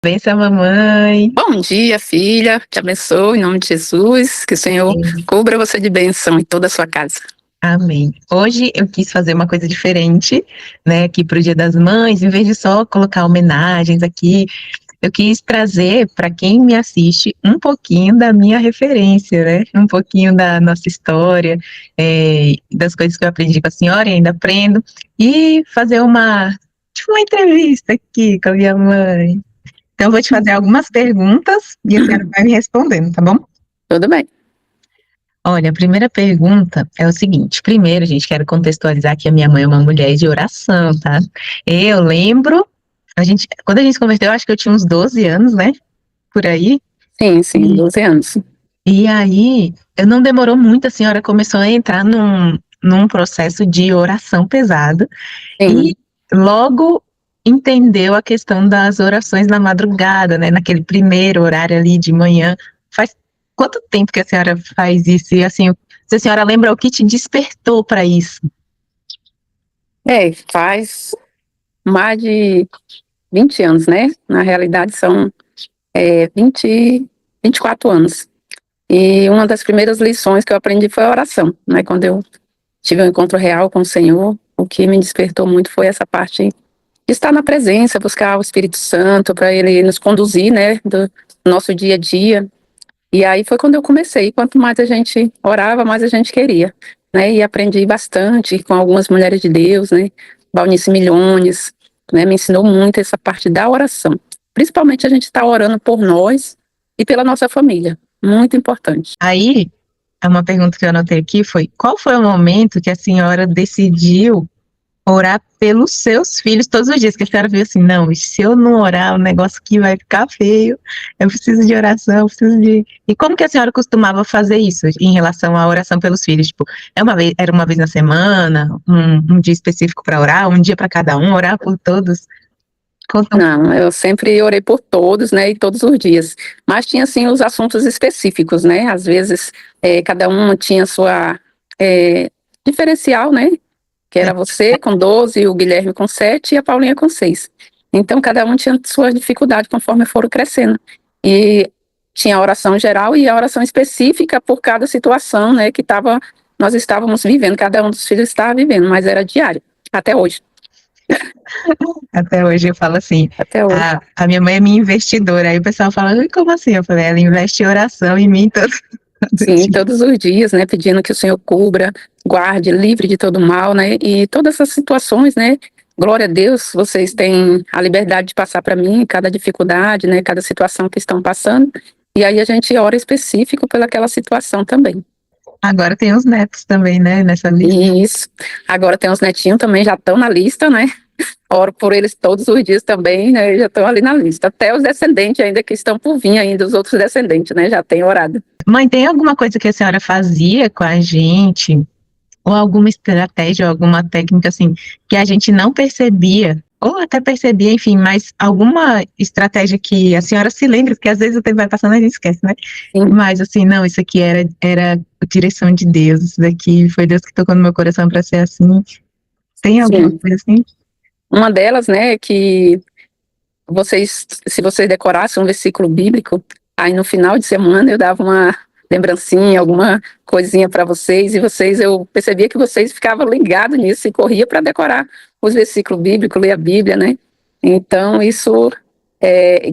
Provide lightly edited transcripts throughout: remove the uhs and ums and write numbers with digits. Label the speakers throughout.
Speaker 1: Benção, mamãe.
Speaker 2: Bom dia, filha. Te abençoe em nome de Jesus. Que o Senhor cubra você de bênção em toda a sua casa.
Speaker 1: Amém. Hoje eu quis fazer uma coisa diferente, né, aqui pro Dia das Mães, em vez de só colocar homenagens aqui, eu quis trazer para quem me assiste um pouquinho da minha referência, né, um pouquinho da nossa história, das coisas que eu aprendi com a senhora e ainda aprendo, e fazer tipo uma entrevista aqui com a minha mãe. Então eu vou te fazer algumas perguntas e a senhora vai me respondendo, tá bom?
Speaker 2: Tudo bem.
Speaker 1: Olha, a primeira pergunta é o seguinte: primeiro, gente, quero contextualizar que a minha mãe é uma mulher de oração, tá? Eu lembro, quando a gente se converteu, eu acho que eu tinha uns 12 anos, né? Por aí.
Speaker 2: Sim, 12 anos.
Speaker 1: E aí, eu não demorou muito, a senhora começou a entrar num processo de oração pesado
Speaker 2: Sim.
Speaker 1: e logo entendeu a questão das orações na madrugada, né? Naquele primeiro horário ali de manhã. Faz quanto tempo que a senhora faz isso? E assim, se a senhora lembra o que te despertou para isso?
Speaker 2: Faz mais de 20 anos, né? Na realidade são 24 anos. E uma das primeiras lições que eu aprendi foi a oração, né? Quando eu tive um encontro real com o Senhor, o que me despertou muito foi essa parte de estar na presença, buscar o Espírito Santo para ele nos conduzir, né? Do nosso dia a dia. E aí foi quando eu comecei. Quanto mais a gente orava, mais a gente queria, né? E aprendi bastante com algumas mulheres de Deus, né? Valnice Milhones, né? Me ensinou muito essa parte da oração. Principalmente a gente estar orando por nós e pela nossa família. Muito importante.
Speaker 1: Aí, uma pergunta que eu anotei aqui foi: qual foi o momento que a senhora decidiu orar pelos seus filhos todos os dias? Que a senhora viu assim, não, e se eu não orar, o negócio aqui vai ficar feio, eu preciso de oração, eu preciso de... E como que a senhora costumava fazer isso em relação à oração pelos filhos? Tipo, era uma vez na semana, um dia específico para orar, um dia para cada um, orar por todos? Conta
Speaker 2: Não, eu sempre orei por todos, né, e todos os dias. Mas tinha, assim, os assuntos específicos, né, às vezes cada um tinha sua diferencial, né, que era você com 12, o Guilherme com 7 e a Paulinha com 6. Então, cada um tinha sua dificuldade conforme foram crescendo. E tinha a oração geral e a oração específica por cada situação, né, que nós estávamos vivendo, cada um dos filhos estava vivendo, mas era diário, até hoje.
Speaker 1: Até hoje eu falo assim,
Speaker 2: Até hoje.
Speaker 1: a minha mãe é minha investidora, aí o pessoal fala, como assim? Eu falei, ela investe em oração em mim todo
Speaker 2: Sim,
Speaker 1: dia.
Speaker 2: todos os dias, né, pedindo que o Senhor cubra, guarde, livre de todo mal, né, e todas essas situações, né, glória a Deus, vocês têm a liberdade de passar para mim cada dificuldade, né, cada situação que estão passando, e aí a gente ora específico pelaquela situação também.
Speaker 1: Agora tem os netos também, né, nessa lista.
Speaker 2: E isso, agora tem os netinhos também, já estão na lista, né, oro por eles todos os dias também, né, já estão ali na lista, até os descendentes ainda que estão por vir ainda, os outros descendentes, né, já têm orado.
Speaker 1: Mãe, tem alguma coisa que a senhora fazia com a gente, ou alguma estratégia, ou alguma técnica assim, que a gente não percebia, ou até percebia, enfim, mas alguma estratégia que a senhora se lembra, porque às vezes o tempo vai passando e a gente esquece, né?
Speaker 2: Sim.
Speaker 1: Mas assim, não, isso aqui era a direção de Deus, isso daqui foi Deus que tocou no meu coração para ser assim. Tem alguma
Speaker 2: Sim.
Speaker 1: coisa assim?
Speaker 2: Uma delas, né, que se vocês decorassem um versículo bíblico, aí no final de semana eu dava uma lembrancinha, alguma coisinha para vocês, eu percebia que vocês ficavam ligados nisso e corria para decorar os versículos bíblicos, ler a Bíblia, né? Então, isso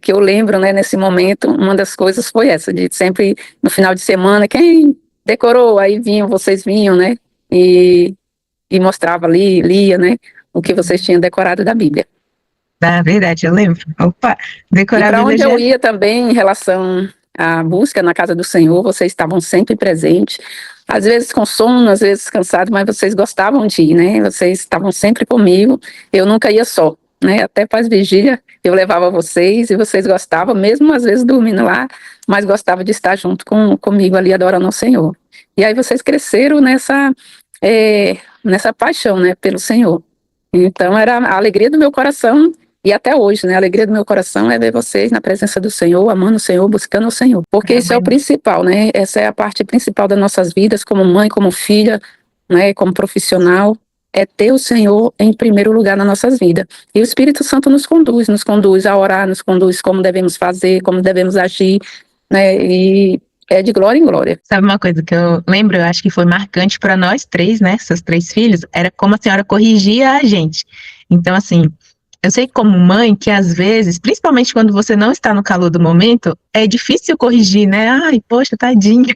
Speaker 2: que eu lembro, né, nesse momento, uma das coisas foi essa, de sempre no final de semana, quem decorou, aí vocês vinham, né? E mostrava ali, lia, né? O que vocês tinham decorado da Bíblia.
Speaker 1: Na verdade, eu lembro. Opa,
Speaker 2: E
Speaker 1: decorar a
Speaker 2: para
Speaker 1: Bíblia
Speaker 2: onde
Speaker 1: já.
Speaker 2: eu ia também em relação à busca na casa do Senhor, vocês estavam sempre presentes, às vezes com sono, às vezes cansados, mas vocês gostavam de ir, né? Vocês estavam sempre comigo, eu nunca ia só, né? Até para as vigílias eu levava vocês e vocês gostavam, mesmo às vezes dormindo lá, mas gostavam de estar junto comigo ali adorando ao Senhor. E aí vocês cresceram nessa paixão, né, pelo Senhor. Então era a alegria do meu coração. E até hoje, né, a alegria do meu coração é ver vocês na presença do Senhor, amando o Senhor, buscando o Senhor. Porque isso é o principal, né? Essa é a parte principal das nossas vidas, como mãe, como filha, né, como profissional. é ter o Senhor em primeiro lugar nas nossas vidas. E o Espírito Santo nos conduz a orar, nos conduz como devemos fazer, como devemos agir, né? E é de glória em glória.
Speaker 1: Sabe uma coisa que eu lembro, eu acho que foi marcante para nós três, né, seus três filhos, era como a senhora corrigia a gente. Então, assim, eu sei como mãe que às vezes, principalmente quando você não está no calor do momento, é difícil corrigir, né? Ai, poxa, tadinho.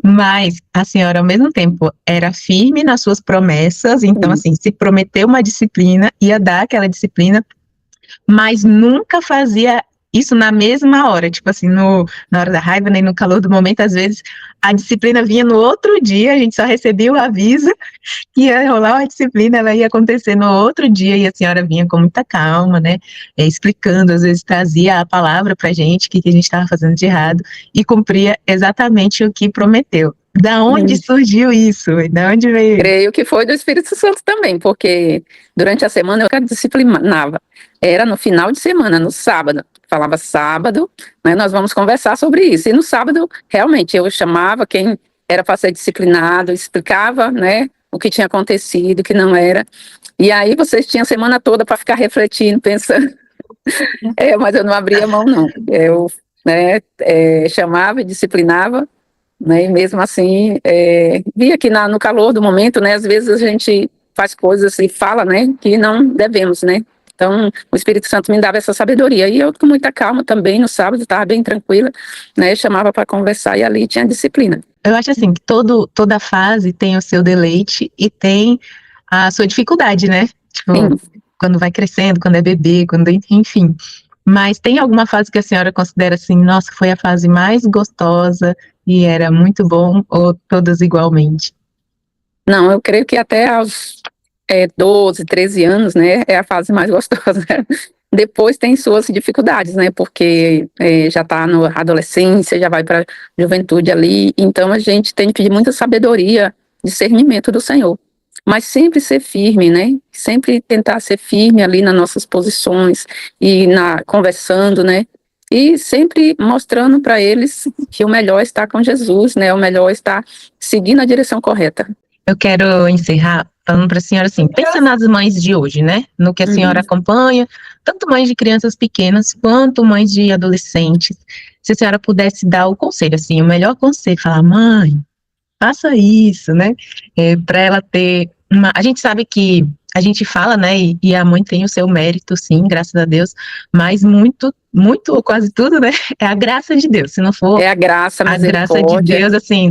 Speaker 1: Mas a senhora, ao mesmo tempo, era firme nas suas promessas, então, assim, se prometeu uma disciplina, ia dar aquela disciplina, mas nunca fazia isso na mesma hora, tipo assim, na hora da raiva, nem no calor do momento, às vezes a disciplina vinha no outro dia, a gente só recebia o aviso que ia rolar uma disciplina, ela ia acontecer no outro dia, e a senhora vinha com muita calma, né, explicando, às vezes trazia a palavra pra gente, o que a gente estava fazendo de errado, e cumpria exatamente o que prometeu. Da onde surgiu isso? Da onde veio?
Speaker 2: Creio que foi do Espírito Santo também, porque durante a semana eu disciplinava. Era no final de semana, no sábado. Falava sábado, né, nós vamos conversar sobre isso. E no sábado, realmente, eu chamava quem era para ser disciplinado, explicava, né, o que tinha acontecido, o que não era. E aí vocês tinham a semana toda para ficar refletindo, pensando. Mas eu não abria mão, não. Eu, né, chamava e disciplinava, né, e mesmo assim, via que no calor do momento, né, às vezes a gente faz coisas e fala, né, que não devemos, né. Então, o Espírito Santo me dava essa sabedoria. E eu, com muita calma também, no sábado, estava bem tranquila, né, chamava para conversar e ali tinha disciplina.
Speaker 1: Eu acho assim, que toda fase tem o seu deleite e tem a sua dificuldade, né? Tipo, quando vai crescendo, quando é bebê, enfim. Mas tem alguma fase que a senhora considera assim, nossa, foi a fase mais gostosa e era muito bom, ou todas igualmente?
Speaker 2: Não, eu creio que até aos 12, 13 anos, né, é a fase mais gostosa. Depois tem suas dificuldades, né, porque já está na adolescência, já vai para a juventude ali, então a gente tem que pedir muita sabedoria, discernimento do Senhor. Mas sempre ser firme, né, sempre tentar ser firme ali nas nossas posições e conversando, né, e sempre mostrando para eles que o melhor está com Jesus, né, o melhor está seguindo a direção correta.
Speaker 1: Eu quero encerrar falando para a senhora assim, pensa nas mães de hoje, né? No que a senhora acompanha, tanto mães de crianças pequenas quanto mães de adolescentes. Se a senhora pudesse dar o conselho, assim, o melhor conselho, falar, mãe, faça isso, né? Para ela ter uma. A gente sabe que a gente fala, né? E a mãe tem o seu mérito, sim, graças a Deus, mas muito, ou quase tudo, né? É a graça de Deus. Se não for
Speaker 2: a graça
Speaker 1: de Deus, assim,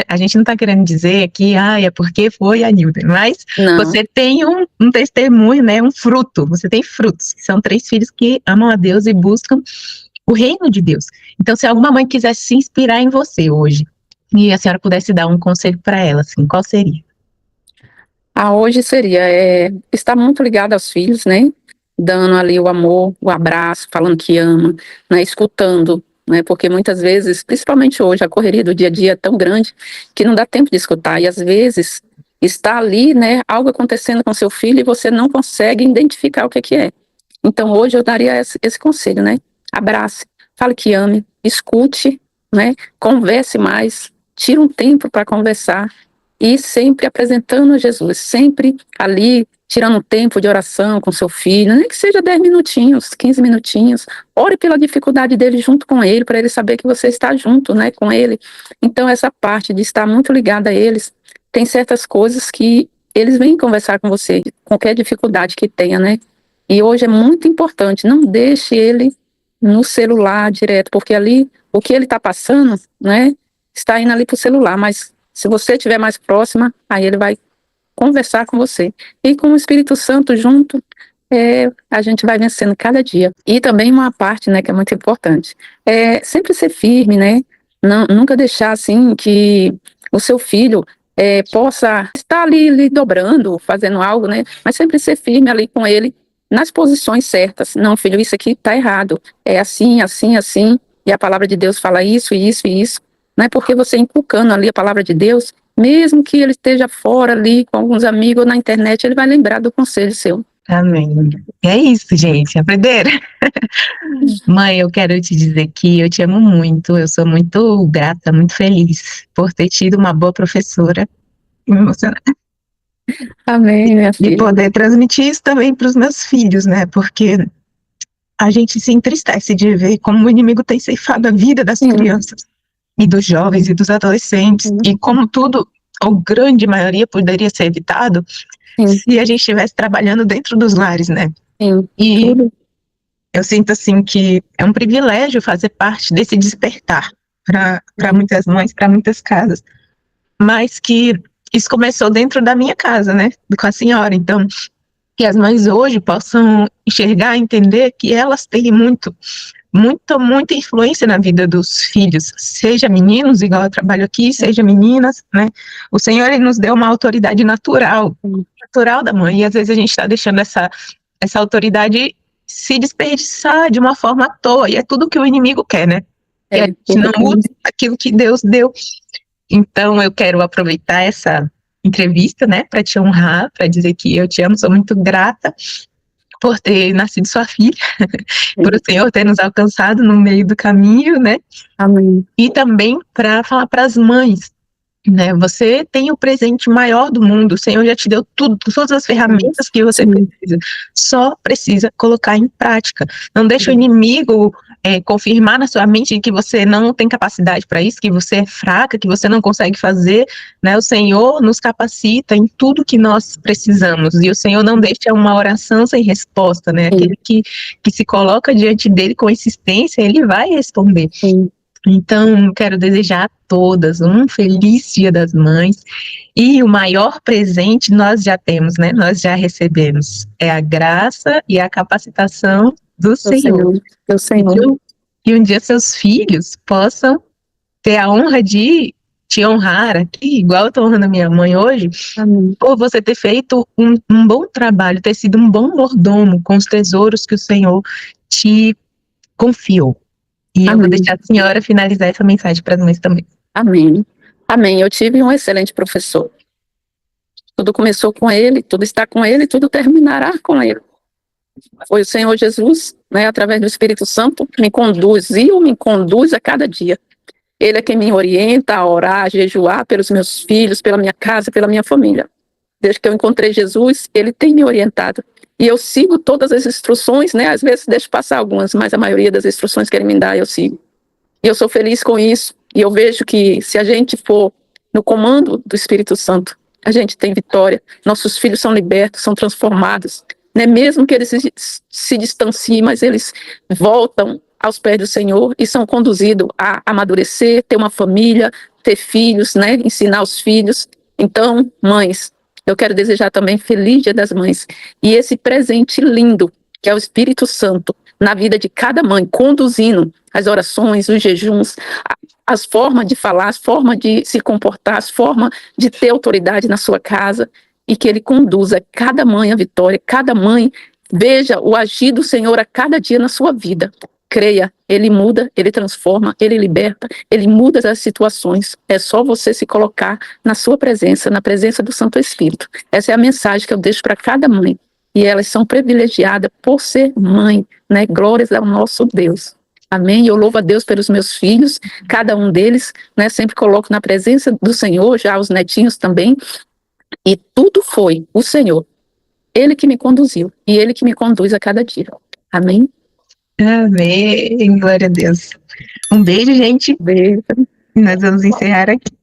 Speaker 1: a gente não está querendo dizer que é porque foi a Nilda, mas você tem um testemunho, né? Um fruto. Você tem frutos. São 3 filhos que amam a Deus e buscam o reino de Deus. Então, se alguma mãe quisesse se inspirar em você hoje, e a senhora pudesse dar um conselho para ela, assim, qual seria?
Speaker 2: Hoje seria estar muito ligada aos filhos, né? Dando ali o amor, o abraço, falando que ama, né? Escutando, né? Porque muitas vezes, principalmente hoje, a correria do dia a dia é tão grande que não dá tempo de escutar. E às vezes está ali, né? Algo acontecendo com seu filho e você não consegue identificar o que é. Então hoje eu daria esse conselho, né? Abrace, fale que ame, escute, né? Converse mais, tire um tempo para conversar. E sempre apresentando Jesus, sempre ali, tirando um tempo de oração com seu filho, nem que seja 10 minutinhos, 15 minutinhos, ore pela dificuldade dele junto com ele, para ele saber que você está junto, né, com ele. Então, essa parte de estar muito ligada a eles, tem certas coisas que eles vêm conversar com você, qualquer dificuldade que tenha, né, e hoje é muito importante, não deixe ele no celular direto, porque ali, o que ele está passando, né, está indo ali para o celular, mas se você estiver mais próxima, aí ele vai conversar com você. E com o Espírito Santo junto, a gente vai vencendo cada dia. E também uma parte, né, que é muito importante, sempre ser firme, né? Nunca deixar, assim, que o seu filho possa estar ali lhe dobrando, fazendo algo, né? Mas sempre ser firme ali com ele, nas posições certas. Não, filho, isso aqui está errado. É assim, assim, assim. E a palavra de Deus fala isso, isso e isso. Não é porque você inculcando ali a palavra de Deus, mesmo que ele esteja fora ali com alguns amigos ou na internet, ele vai lembrar do conselho seu.
Speaker 1: Amém. É isso, gente. Aprenderam? Mãe, eu quero te dizer que eu te amo muito. Eu sou muito grata, muito feliz por ter tido uma boa professora. Me emocionar.
Speaker 2: Amém, minha
Speaker 1: De
Speaker 2: filha.
Speaker 1: poder transmitir isso também para os meus filhos, né? Porque a gente se entristece de ver como o inimigo tem ceifado a vida das
Speaker 2: Sim,
Speaker 1: crianças e dos jovens e dos adolescentes,
Speaker 2: sim,
Speaker 1: e como tudo, ou grande maioria, poderia ser evitado
Speaker 2: sim,
Speaker 1: se a gente estivesse trabalhando dentro dos lares, né?
Speaker 2: sim.
Speaker 1: E
Speaker 2: Tudo.
Speaker 1: eu sinto assim que é um privilégio fazer parte desse despertar para
Speaker 2: Sim,
Speaker 1: muitas mães, para muitas casas, mas que isso começou dentro da minha casa, né? Com a senhora. Então, que as mães hoje possam enxergar, entender que elas têm muita influência na vida dos filhos, seja meninos, igual eu trabalho aqui, seja meninas, né? O Senhor, ele nos deu uma autoridade natural da mãe, e às vezes a gente está deixando essa autoridade se desperdiçar de uma forma à toa, e é tudo que o inimigo quer, né? Que a gente
Speaker 2: tudo
Speaker 1: não
Speaker 2: que
Speaker 1: use aquilo que Deus deu. Então, eu quero aproveitar essa entrevista, né, para te honrar, para dizer que eu te amo, sou muito grata por ter nascido sua filha, por o Senhor ter nos alcançado no meio do caminho, né?
Speaker 2: Amém.
Speaker 1: E também para falar para as mães, né? Você tem o presente maior do mundo, o Senhor já te deu tudo, todas as ferramentas que você
Speaker 2: Sim,
Speaker 1: precisa, só precisa colocar em prática. Não deixa o inimigo confirmar na sua mente que você não tem capacidade para isso, que você é fraca, que você não consegue fazer, né? O Senhor nos capacita em tudo que nós precisamos, e o Senhor não deixa uma oração sem resposta, né? Aquele que se coloca diante dele com insistência, ele vai responder.
Speaker 2: sim.
Speaker 1: Então, quero desejar a todas um feliz Dia das Mães, e o maior presente nós já temos, né? Nós já recebemos. É a graça e a capacitação do
Speaker 2: Do
Speaker 1: Senhor.
Speaker 2: Senhor, do Senhor.
Speaker 1: E um dia seus filhos possam ter a honra de te honrar aqui, igual eu estou honrando a minha mãe hoje,
Speaker 2: Amém.
Speaker 1: por você ter feito um bom trabalho, ter sido um bom mordomo com os tesouros que o Senhor te confiou. E eu vou
Speaker 2: Amém.
Speaker 1: deixar a senhora finalizar essa mensagem para as mães também.
Speaker 2: Amém. Amém. Eu tive um excelente professor. Tudo começou com ele, tudo está com ele, tudo terminará com ele. Foi o Senhor Jesus, né, através do Espírito Santo, que me conduziu, me conduz a cada dia. Ele é quem me orienta a orar, a jejuar pelos meus filhos, pela minha casa, pela minha família. Desde que eu encontrei Jesus, ele tem me orientado. E eu sigo todas as instruções, né? Às vezes deixo passar algumas, mas a maioria das instruções que ele me dá, eu sigo. E eu sou feliz com isso. E eu vejo que se a gente for no comando do Espírito Santo, a gente tem vitória. Nossos filhos são libertos, são transformados. Né? Mesmo que eles se distanciem, mas eles voltam aos pés do Senhor e são conduzidos a amadurecer, ter uma família, ter filhos, né? Ensinar os filhos. Então, mães, eu quero desejar também feliz Dia das Mães. E esse presente lindo, que é o Espírito Santo, na vida de cada mãe, conduzindo as orações, os jejuns, as formas de falar, as formas de se comportar, as formas de ter autoridade na sua casa, e que ele conduza cada mãe à vitória, cada mãe veja o agir do Senhor a cada dia na sua vida. Creia, ele muda, ele transforma, ele liberta, ele muda as situações. É só você se colocar na sua presença, na presença do Santo Espírito. Essa é a mensagem que eu deixo para cada mãe. E elas são privilegiadas por ser mãe, né? Glórias ao nosso Deus. Amém? Eu louvo a Deus pelos meus filhos, cada um deles, né? Sempre coloco na presença do Senhor, já os netinhos também. E tudo foi o Senhor, Ele que me conduziu e Ele que me conduz a cada dia. Amém?
Speaker 1: Amém, glória a Deus. Um beijo, gente.
Speaker 2: Beijo.
Speaker 1: Nós vamos encerrar aqui.